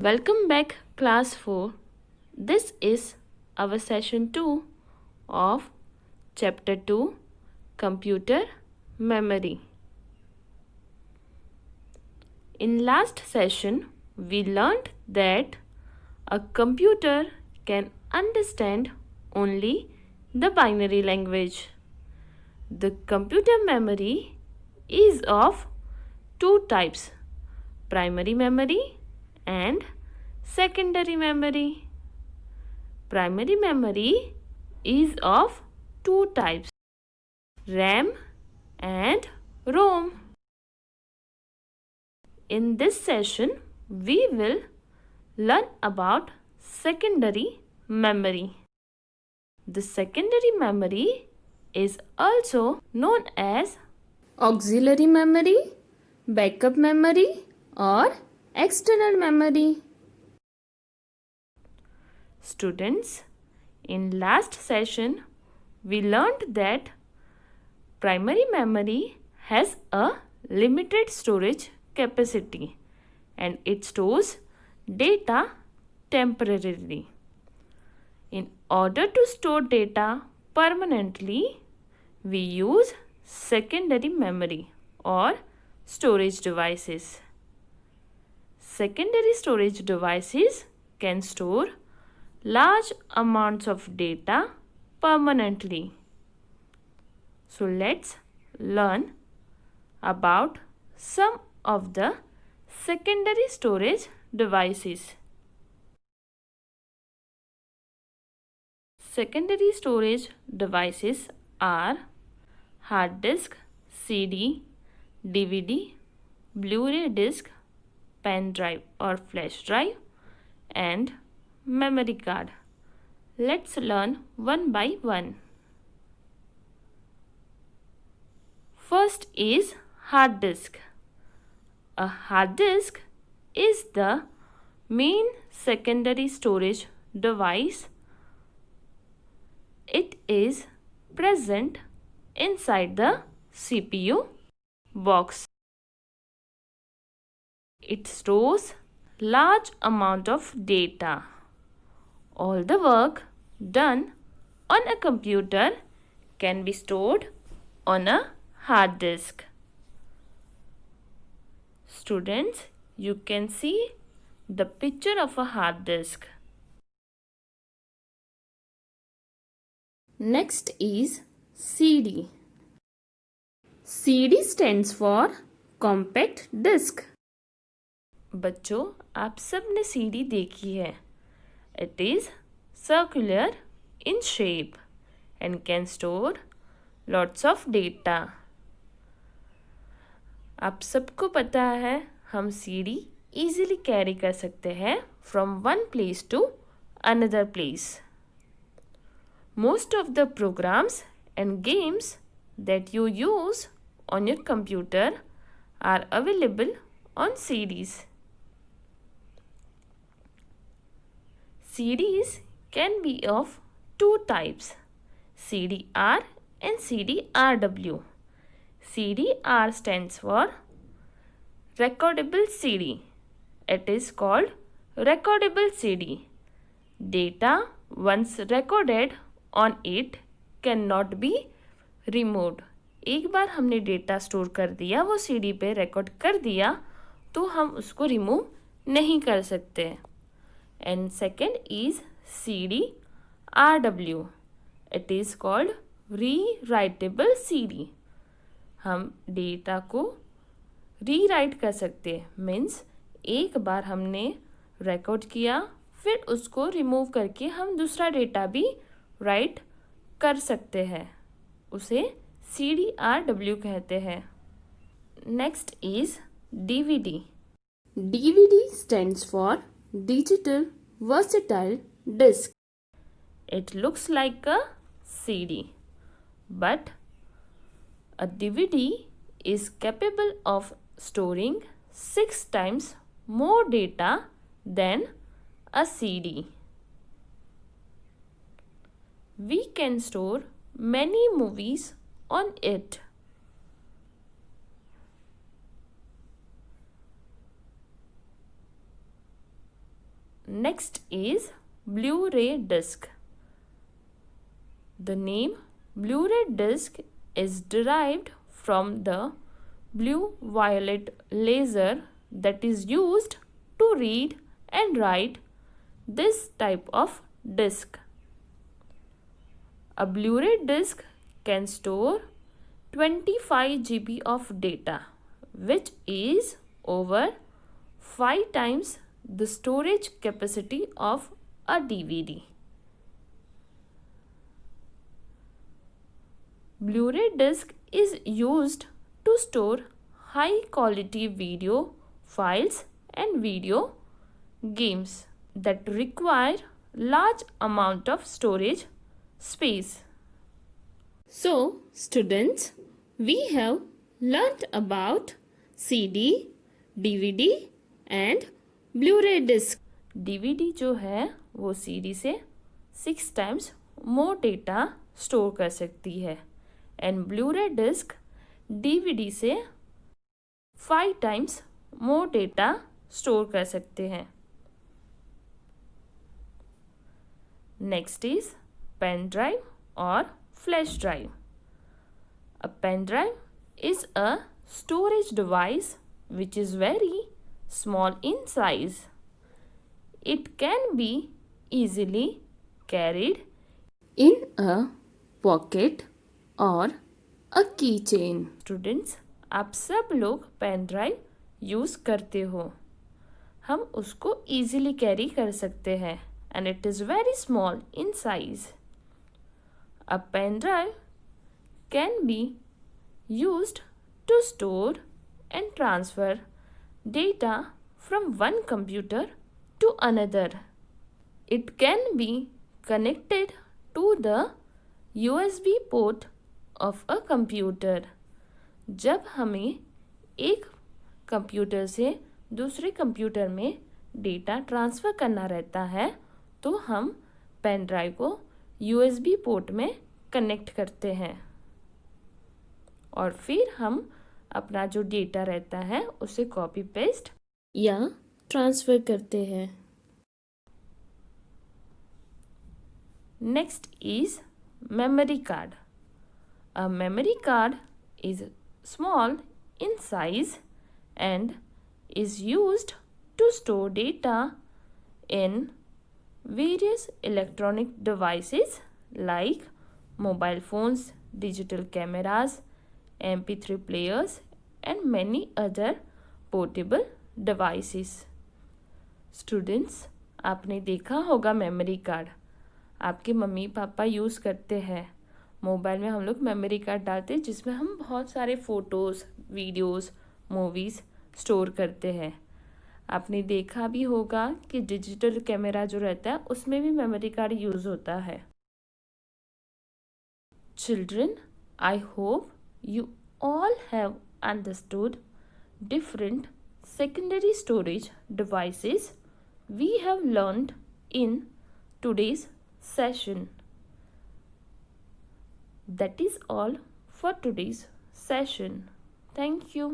Welcome back, class 4. This is our session 2 of chapter 2, Computer Memory. In last session, we learned that a computer can understand only the binary language. The computer memory is of two types, primary memory and secondary memory. Primary memory is of two types, RAM and ROM. In this session, we will learn about secondary memory. The secondary memory is also known as auxiliary memory, backup memory, or external memory. Students, in last session, we learned that primary memory has a limited storage capacity and it stores data temporarily. In order to store data permanently, we use secondary memory or storage devices. Secondary storage devices can store large amounts of data permanently. So let's learn about some of the secondary storage devices. Secondary storage devices are hard disk, CD, DVD, Blu-ray disc, pen drive or flash drive, and memory card. Let's learn one by one. First is hard disk. A hard disk is the main secondary storage device. It is present inside the CPU box. It stores large amount of data. All the work done on a computer can be stored on a hard disk. Students, you can see the picture of a hard disk. Next is CD. CD stands for compact disc. बच्चों, आप सब ने CD देखी है. It is circular in shape and can store lots of data. आप सबको पता है हम CD easily carry कर सकते हैं from one place to another place. Most of the programs and games that you use on your computer are available on CDs. CDs can be of two types, CD-R and CD-RW. CD-R stands for recordable CD. It is called recordable CD. Data once recorded on it cannot be removed. एक बार हमने data store कर दिया, वो CD पे record कर दिया, तो हम उसको रिमूव नहीं कर सकते. And second is CD-RW. It is called rewritable CD. हम डेटा को रीराइट कर सकते हैं. मीन्स एक बार हमने रिकॉर्ड किया, फिर उसको रिमूव करके हम दूसरा डेटा भी राइट कर सकते हैं. उसे CD-RW कहते हैं. Next is DVD. DVD stands for Digital Versatile Disc. It looks like a CD, but a DVD is capable of storing 6 times more data than a CD. We can store many movies on it. Next is Blu-ray disc. The name Blu-ray disc is derived from the blue-violet laser that is used to read and write this type of disc. A Blu-ray disc can store 25 GB of data, which is over 5 times the storage capacity of a DVD. Blu-ray disc is used to store high quality video files and video games that require large amount of storage space. So students, we have learnt about CD, DVD and Blu-ray disc. DVD जो है वो CD से 6 times more data store कर सकती है and Blu-ray disc DVD से 5 times more data store कर सकते हैं. Next is pen drive or flash drive. A pen drive is a storage device which is very small in size. It can be easily carried in a pocket or a keychain. Students, आप सब लोग pen drive use करते हो. हम उसको easily carry कर सकते हैं and it is very small in size. A pen drive can be used to store and transfer data from one computer to another. It can be connected to the USB port of a computer. जब हमें एक computer से दूसरे computer में data transfer करना रहता है तो हम पेन ड्राइव को USB पोर्ट में कनेक्ट करते हैं और फिर हम अपना जो डेटा रहता है उसे कॉपी पेस्ट या ट्रांसफ़र करते हैं. Next is memory card. A memory card is small in size and is used to store data in various electronic devices like mobile phones, digital cameras, MP3 players and many other portable devices. Students, आपने देखा होगा memory card आपके mummy papa use करते हैं. Mobile में हम लोग memory card डालते हैं जिसमें हम बहुत सारे फ़ोटोज़, वीडियोज़, मूवीज़ स्टोर करते हैं. आपने देखा भी होगा कि डिजिटल कैमरा जो रहता है उसमें भी मेमोरी कार्ड यूज़ होता है. Children, I hope you all have understood different secondary storage devices we have learned in today's session. That is all for today's session. Thank you.